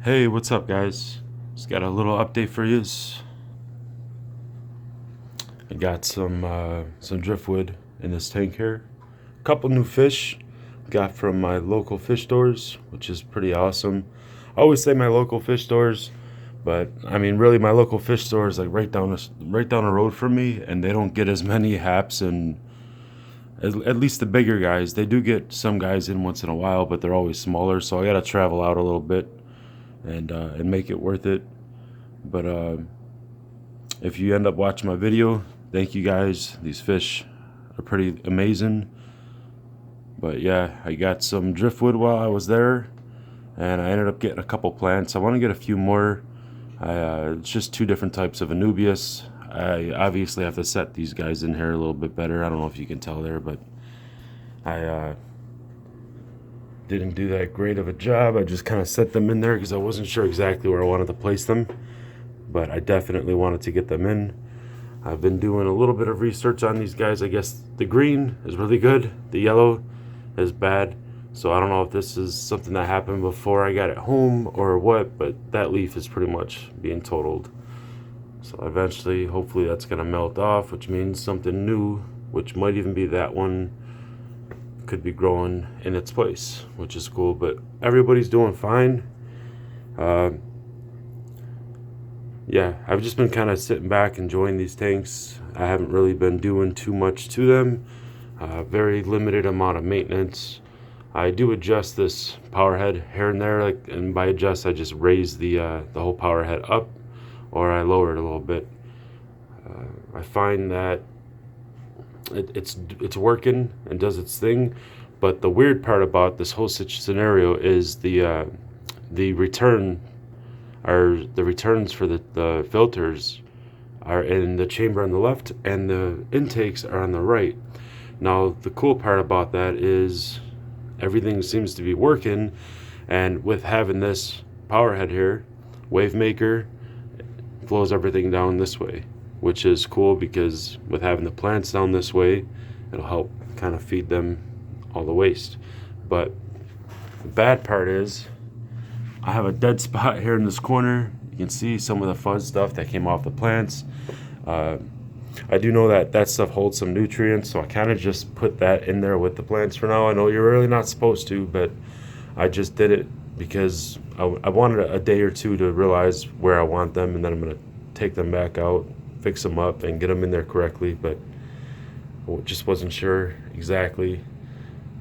Hey, what's up, guys? Just got a little update for you. I got some driftwood in this tank here. A couple new fish got from my local fish stores, which is pretty awesome. I always say my local fish stores, but I mean really my local fish store is like right down the road from me, and they don't get as many haps and at least the bigger guys. They do get some guys in once in a while, but they're always smaller, so I gotta travel out a little bit and make it worth it. But if you end up watching my video, thank you guys. These fish are pretty amazing. But yeah, I got some driftwood while I was there, and I ended up getting a couple plants. I want to get a few more. It's just two different types of Anubias. I obviously have to set these guys in here a little bit better. I don't know if you can tell there, but I didn't do that great of a job. I just kind of set them in there because I wasn't sure exactly where I wanted to place them, but I definitely wanted to get them in. I've been doing a little bit of research on these guys. I guess the green is really good, the yellow is bad, so I don't know if this is something that happened before I got it home or what, but that leaf is pretty much being totaled. So eventually, hopefully that's going to melt off, which means something new, which might even be that one, could be growing in its place, which is cool. But everybody's doing fine. Yeah, I've just been kind of sitting back enjoying these tanks. I haven't really been doing too much to them. Very limited amount of maintenance. I do adjust this power head here and there, and by adjust I just raise the whole power head up, or I lower it a little bit. I find that it's working and does its thing, but the weird part about this whole scenario is the returns for the filters are in the chamber on the left and the intakes are on the right. Now the cool part about that is everything seems to be working, and with having this power head here, wave maker flows everything down this way, which is cool because with having the plants down this way, it'll help kind of feed them all the waste. But the bad part is I have a dead spot here in this corner. You can see some of the fuzz stuff that came off the plants. I do know that stuff holds some nutrients, so I kind of just put that in there with the plants for now. I know you're really not supposed to, but I just did it because I wanted a day or two to realize where I want them, and then I'm going to take them back out, fix them up, and get them in there correctly. But I just wasn't sure exactly.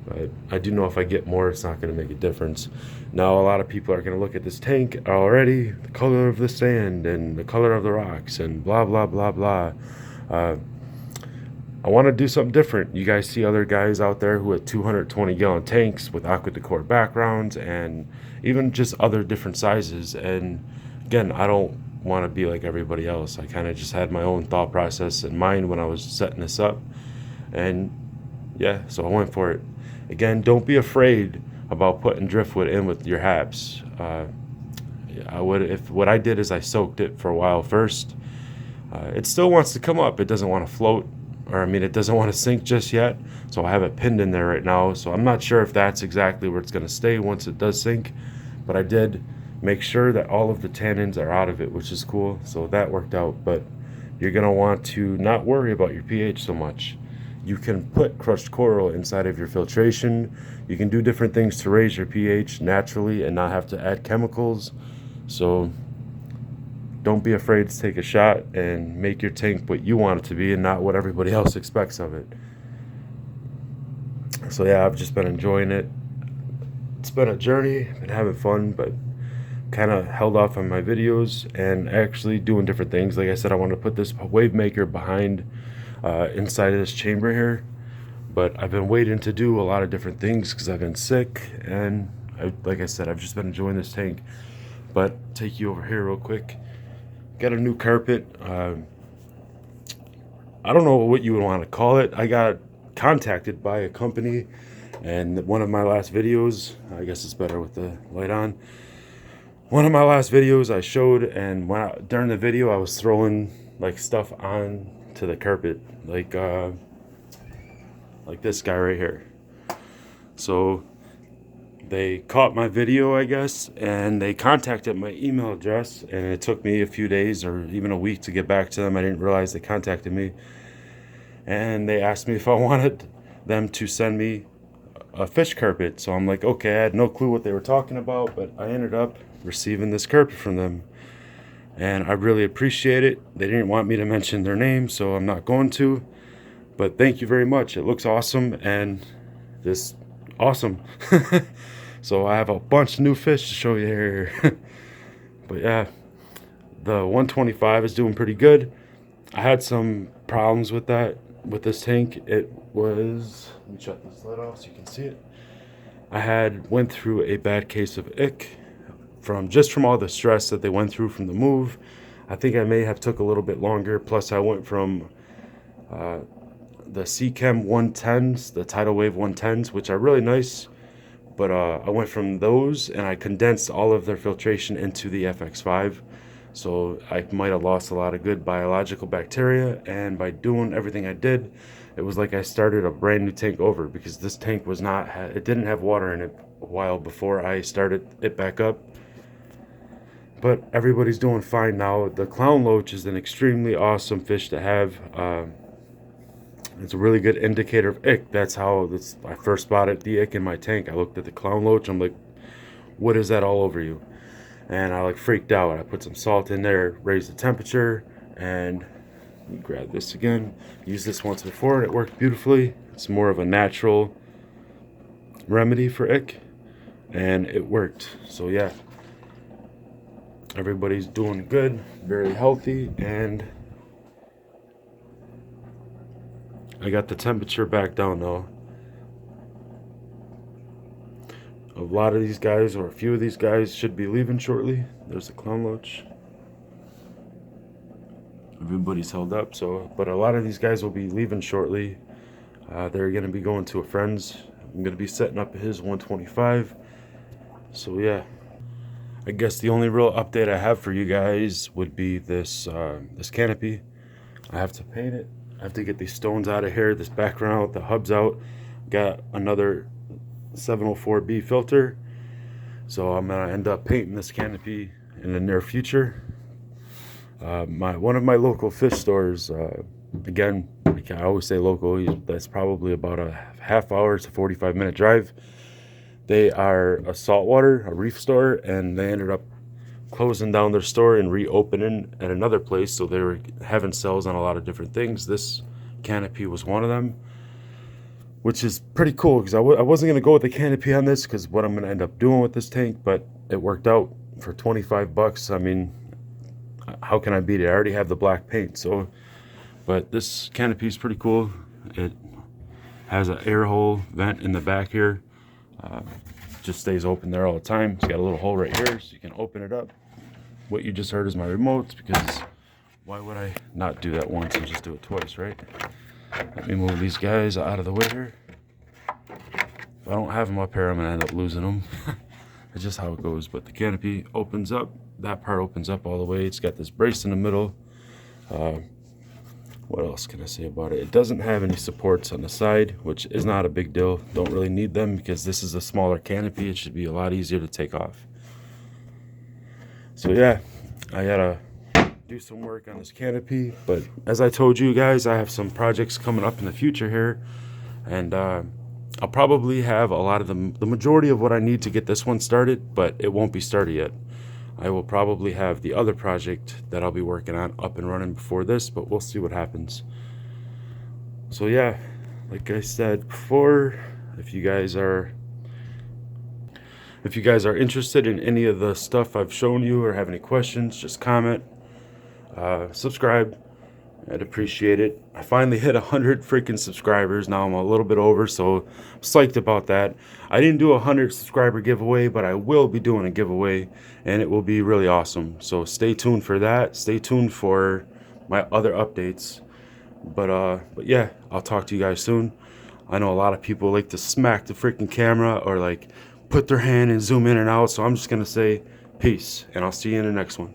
But I do know if I get more, it's not going to make a difference. Now, a lot of people are going to look at this tank already, the color of the sand and the color of the rocks and blah, blah, blah, blah. I want to do something different. You guys see other guys out there who have 220-gallon tanks with aqua decor backgrounds and even just other different sizes. And again, I don't want to be like everybody else. I kind of just had my own thought process in mind when I was setting this up. And yeah, so I went for it. Again, don't be afraid about putting driftwood in with your haps. What I did is I soaked it for a while first. It still wants to come up. It doesn't want to float, or I mean, it doesn't want to sink just yet. So I have it pinned in there right now. So I'm not sure if that's exactly where it's going to stay once it does sink, but I did make sure that all of the tannins are out of it, which is cool. So that worked out. But you're going to want to not worry about your pH so much. You can put crushed coral inside of your filtration. You can do different things to raise your pH naturally and not have to add chemicals. So don't be afraid to take a shot and make your tank what you want it to be and not what everybody else expects of it. So yeah, I've just been enjoying it. It's been a journey, been having fun, but kind of held off on my videos and actually doing different things. Like I said, I want to put this wave maker behind inside of this chamber here, but I've been waiting to do a lot of different things because I've been sick, and like I said, I've just been enjoying this tank. But take you over here real quick. Got a new carpet. I don't know what you would want to call it. I got contacted by a company, and one of my last videos, I guess it's better with the light on. One of my last videos I showed, and during the video I was throwing like stuff on to the carpet, like this guy right here. So they caught my video, I guess, and they contacted my email address, and it took me a few days or even a week to get back to them. I didn't realize they contacted me, and they asked me if I wanted them to send me a fish carpet. So I'm like, okay. I had no clue what they were talking about, but I ended up receiving this carpet from them, and I really appreciate it. They didn't want me to mention their name, so I'm not going to, but thank you very much. It looks awesome, and this awesome. So I have a bunch of new fish to show you here. But yeah, the 125 is doing pretty good. I had some problems with this tank. It was, let me shut this lid off so you can see it. I went through a bad case of ick from all the stress that they went through from the move. I think I may have took a little bit longer. Plus I went from the Seachem 110s, the Tidal Wave 110s, which are really nice, but I went from those and I condensed all of their filtration into the FX5, so I might have lost a lot of good biological bacteria. And by doing everything I did, it was like I started a brand new tank over, because this tank it didn't have water in it a while before I started it back up. But everybody's doing fine now. The clown loach is an extremely awesome fish to have. It's a really good indicator of ick. That's how I first spotted the ick in my tank. I looked at the clown loach. I'm like, what is that all over you? And I like freaked out. I put some salt in there, raised the temperature, and let me grab this again. Used this once before and it worked beautifully. It's more of a natural remedy for ick, and it worked. So yeah, everybody's doing good, very healthy, and I got the temperature back down now. A lot of these guys, or a few of these guys, should be leaving shortly. There's the clown loach. Everybody's held up, but a lot of these guys will be leaving shortly. They're going to be going to a friend's. I'm going to be setting up his 125. So yeah, I guess the only real update I have for you guys would be this canopy. I have to paint it. I have to get these stones out of here, this background, the hubs out. Got another 704B filter, so I'm gonna end up painting this canopy in the near future. One of my local fish stores, again, I always say local, that's probably about a half hour to 45-minute drive. They are a saltwater, a reef store, and they ended up closing down their store and reopening at another place. So they were having sales on a lot of different things. This canopy was one of them, which is pretty cool, because I wasn't going to go with the canopy on this, because what I'm going to end up doing with this tank, but it worked out for 25 bucks. I mean, how can I beat it? I already have the black paint. So, but this canopy is pretty cool. It has an air hole vent in the back here. Just stays open there all the time. It's got a little hole right here so you can open it up. What you just heard is my remote, because why would I not do that once and just do it twice, right? Let me move these guys out of the way here. If I don't have them up here, I'm gonna end up losing them. It's just how it goes. But the canopy opens up. That part opens up all the way. It's got this brace in the middle. What else can I say about it? It doesn't have any supports on the side, which is not a big deal. Don't really need them, because this is a smaller canopy. It should be a lot easier to take off. So yeah, I gotta do some work on this canopy. But as I told you guys, I have some projects coming up in the future here, and I'll probably have a lot of the majority of what I need to get this one started, but it won't be started yet. I will probably have the other project that I'll be working on up and running before this, but we'll see what happens. So yeah, like I said before, if you guys are interested in any of the stuff I've shown you or have any questions, just comment, subscribe. I'd appreciate it. I finally hit 100 freaking subscribers. Now I'm a little bit over, so I'm psyched about that. I didn't do a 100 subscriber giveaway, but I will be doing a giveaway, and it will be really awesome. So stay tuned for that. Stay tuned for my other updates. But yeah, I'll talk to you guys soon. I know a lot of people like to smack the freaking camera or like put their hand and zoom in and out. So I'm just gonna say peace, and I'll see you in the next one.